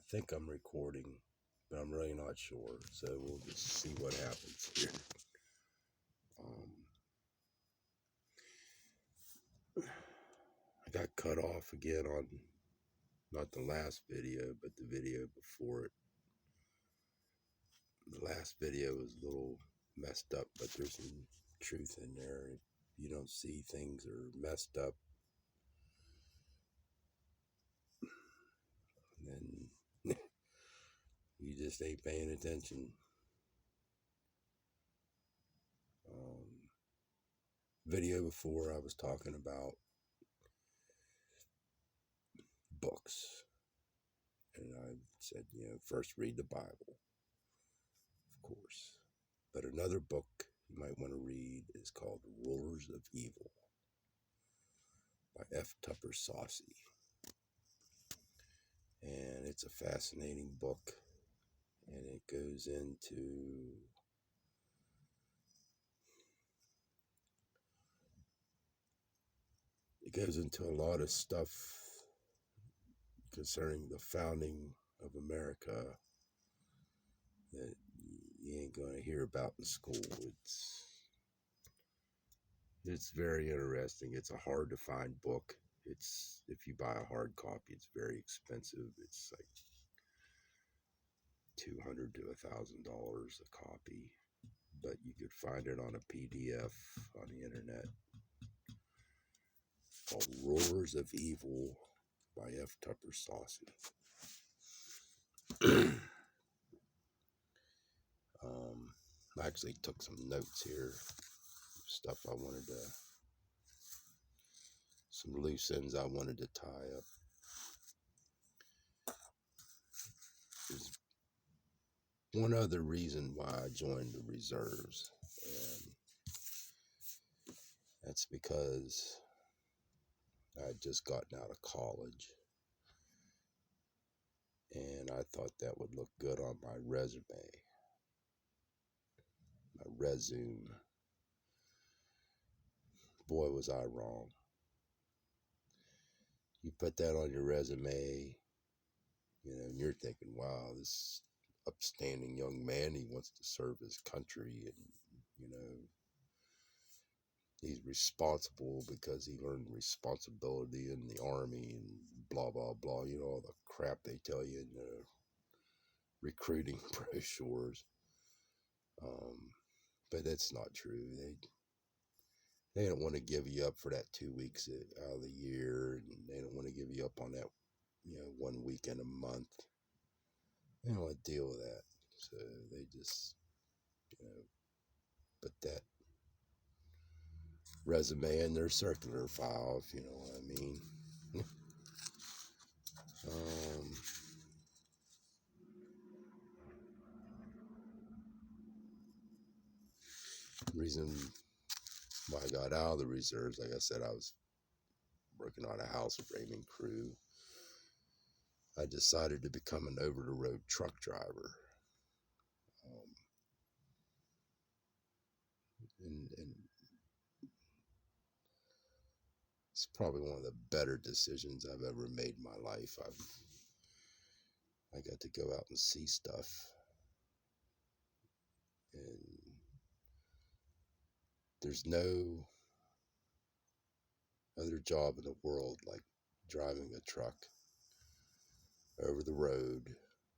think I'm recording, but I'm really not sure. So we'll just see what happens here. I got cut off again on not the last video, but the video before it. The last video was a little messed up, but there's some truth in there. If you don't see things are messed up, then you just ain't paying attention. Video before I was talking about books, and I said, first read the Bible, of course. But another book you might want to read is called Rulers of Evil by F. Tupper Saucy. And it's a fascinating book, and it goes into a lot of stuff concerning the founding of America that you ain't going to hear about in school. It's very interesting. It's a hard to find book. If you buy a hard copy, it's very expensive. It's like $200 to $1,000 a copy, but you could find it on a PDF on the internet called Rulers of Evil by F. Tupper Saucy. I actually took some notes here, stuff some loose ends I wanted to tie up. There's one other reason why I joined the reserves, and that's because I had just gotten out of college, and I thought that would look good on my resume, my resume. Boy, was I wrong. You put that on your resume, and you're thinking, wow, this upstanding young man, he wants to serve his country, and, he's responsible because he learned responsibility in the army and blah, blah, blah. All the crap they tell you in the recruiting brochures. But that's not true. They don't want to give you up for that 2 weeks out of the year, and they don't want to give you up on that, 1 week in a month. They don't want to deal with that. So they just, put that resume in their circular file, if you know what I mean. Reason why I got out of the reserves, like I said, I was working on a house framing crew. I decided to become an over-the-road truck driver. And it's probably one of the better decisions I've ever made in my life. I got to go out and see stuff, and there's no other job in the world like driving a truck over the road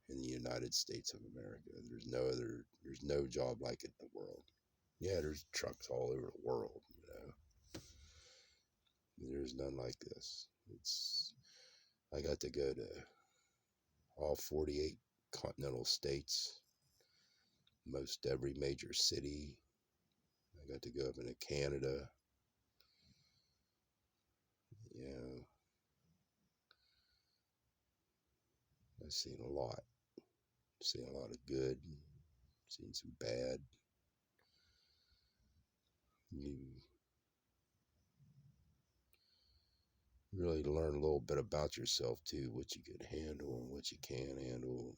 in the United States of America. There's no job like it in the world. Yeah, there's trucks all over the world, There's none like this. I got to go to all 48 continental states, most every major city. I got to go up into Canada. I've seen a lot. Seen a lot of good, seen some bad. You really learn a little bit about yourself too, what you can handle and what you can't handle.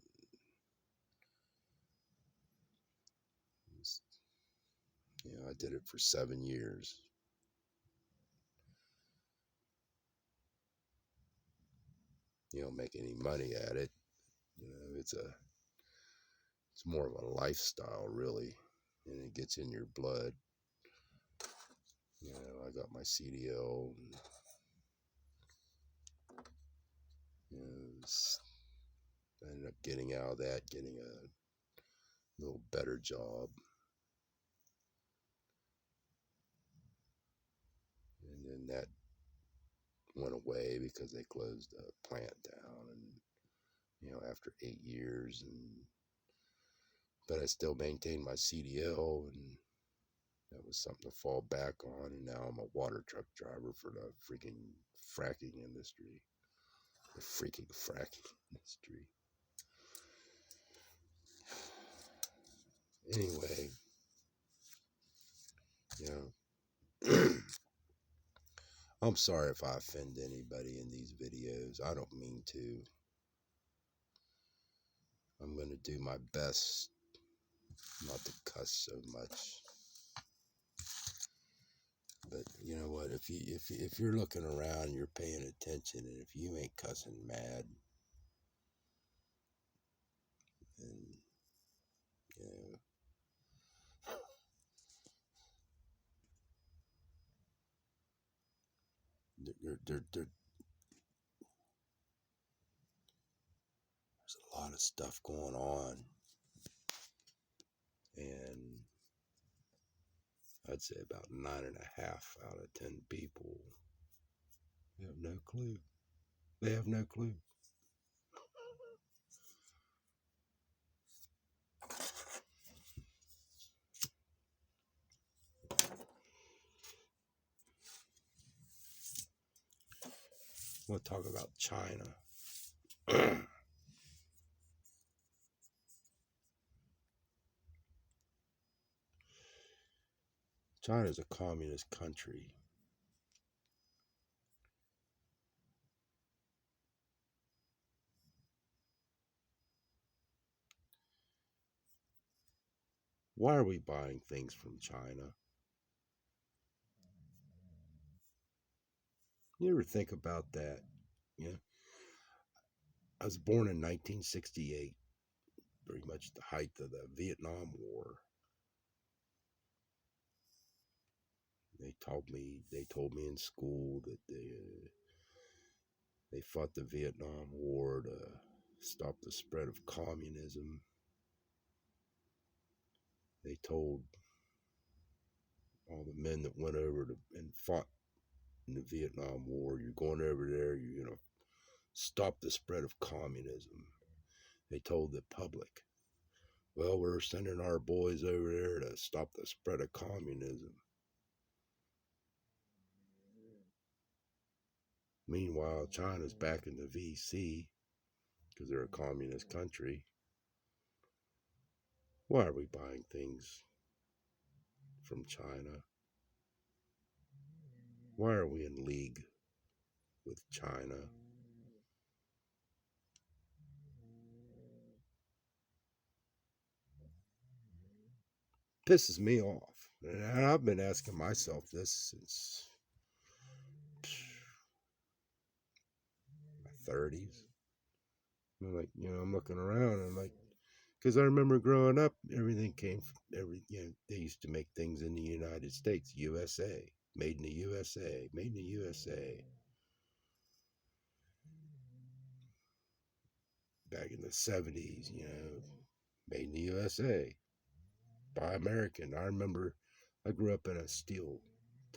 I did it for 7 years. You don't make any money at it. You know, it's more of a lifestyle, really, and it gets in your blood. You know, I got my CDL, and you know, I ended up getting out of that, getting a little better job, and then that went away because they closed the plant down, and you know, after 8 years, but I still maintained my CDL, and that was something to fall back on. And now I'm a water truck driver for the freaking fracking industry. The freaking fracking industry. Anyway, you know, I'm sorry if I offend anybody in these videos. I don't mean to. I'm going to do my best not to cuss so much. But you know what? If you're looking around and you're paying attention, and if you ain't cussing mad, then you know, there's a lot of stuff going on, and I'd say about 9.5 out of 10 people have no clue. They have no clue. We'll talk about China. China is a communist country. Why are we buying things from China? You ever think about that? Yeah. I was born in 1968, pretty much the height of the Vietnam War. They told me in school that they fought the Vietnam War to stop the spread of communism. They told all the men that went over and fought in the Vietnam War, you're going over there, you're going to stop the spread of communism. They told the public, well, we're sending our boys over there to stop the spread of communism. Meanwhile, China's back in the VC because they're a communist country. Why are we buying things from China? Why are we in league with China? Pisses me off. And I've been asking myself this since my 30s. I'm like, you know, I'm looking around and I'm like, because I remember growing up, everything came from they used to make things in the United States, USA, made in the USA, made in the USA. Back in the 70s, you know, made in the USA, Buy American. I remember I grew up in a steel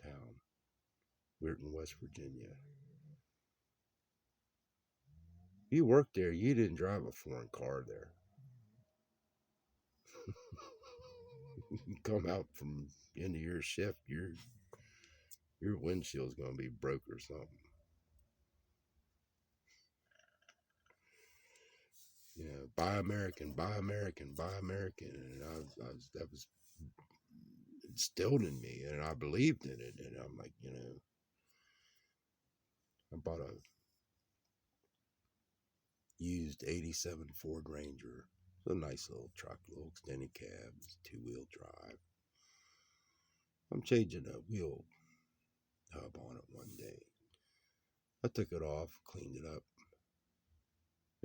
town, Weirton, West Virginia. You worked there, you didn't drive a foreign car there. You come out from end of your shift, your windshield's gonna be broke or something. You know, buy American, buy American, buy American, and that was instilled in me, and I believed in it. And I'm like, you know, I bought a used '87 Ford Ranger. It's a nice little truck, little extended cab, 2-wheel drive. I'm changing a wheel hub on it one day. I took it off, cleaned it up,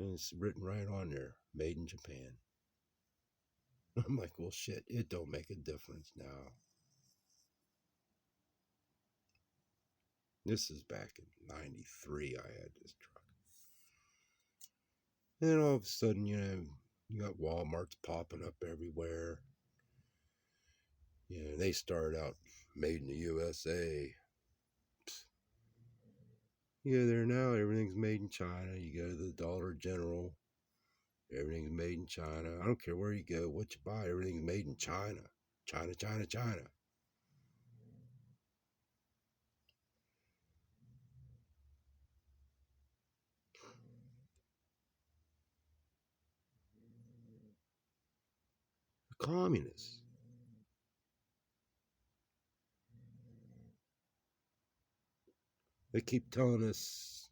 And it's written right on there, made in Japan. I'm like, well, shit, it don't make a difference now. This is back in 93 I had this truck. And then all of a sudden, you got Walmarts popping up everywhere. They started out made in the USA. There now, everything's made in China. You go to the Dollar General, everything's made in China. I don't care where you go, what you buy, everything's made in China. China, China, China. The communists. They keep telling us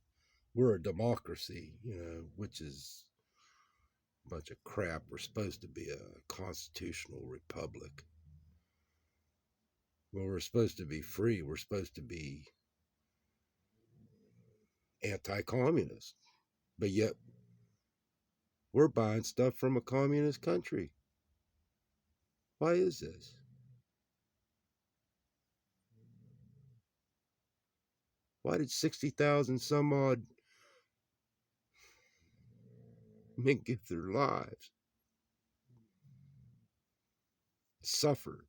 we're a democracy, which is a bunch of crap. We're supposed to be a constitutional republic. Well, we're supposed to be free. We're supposed to be anti-communist. But yet, we're buying stuff from a communist country. Why is this? Why did 60,000 some odd men give their lives? Suffer.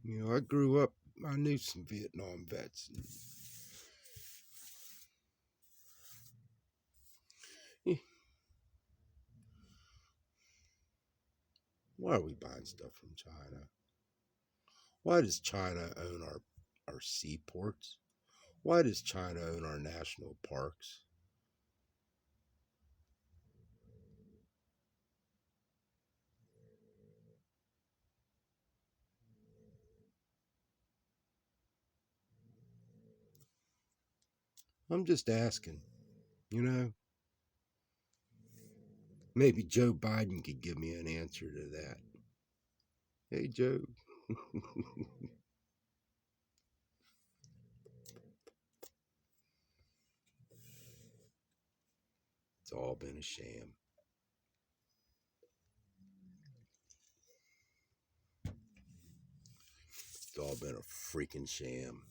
I grew up, I knew some Vietnam vets. Why are we buying stuff from China? Why does China own our seaports? Why does China own our national parks? I'm just asking, you know. Maybe Joe Biden could give me an answer to that. Hey, Joe. It's all been a sham. It's all been a freaking sham.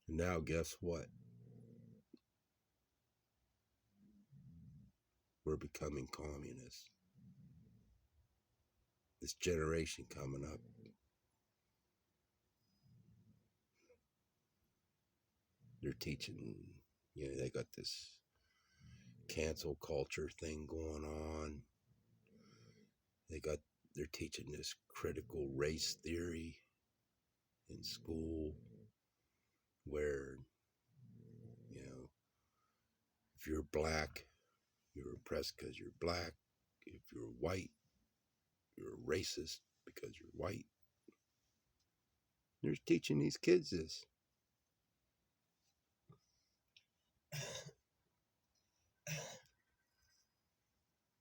And now, guess what? We're becoming communists. This generation coming up, they're teaching, they got this cancel culture thing going on. They're teaching this critical race theory in school where, if you're black, you're oppressed because you're black. If you're white, you're a racist because you're white. They're teaching these kids this.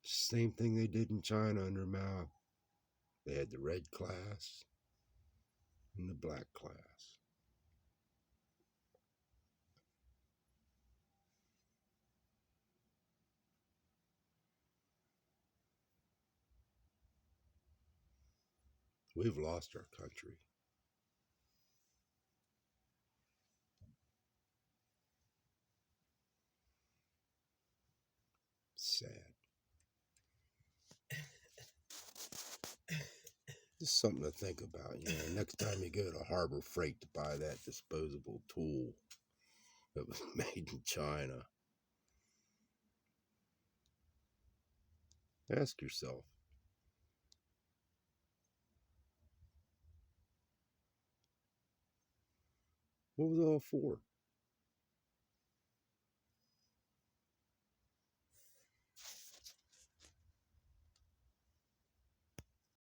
Same thing they did in China under Mao. They had the red class and the black class. We've lost our country. Sad. Just something to think about. Next time you go to Harbor Freight to buy that disposable tool that was made in China, ask yourself, what was it all for?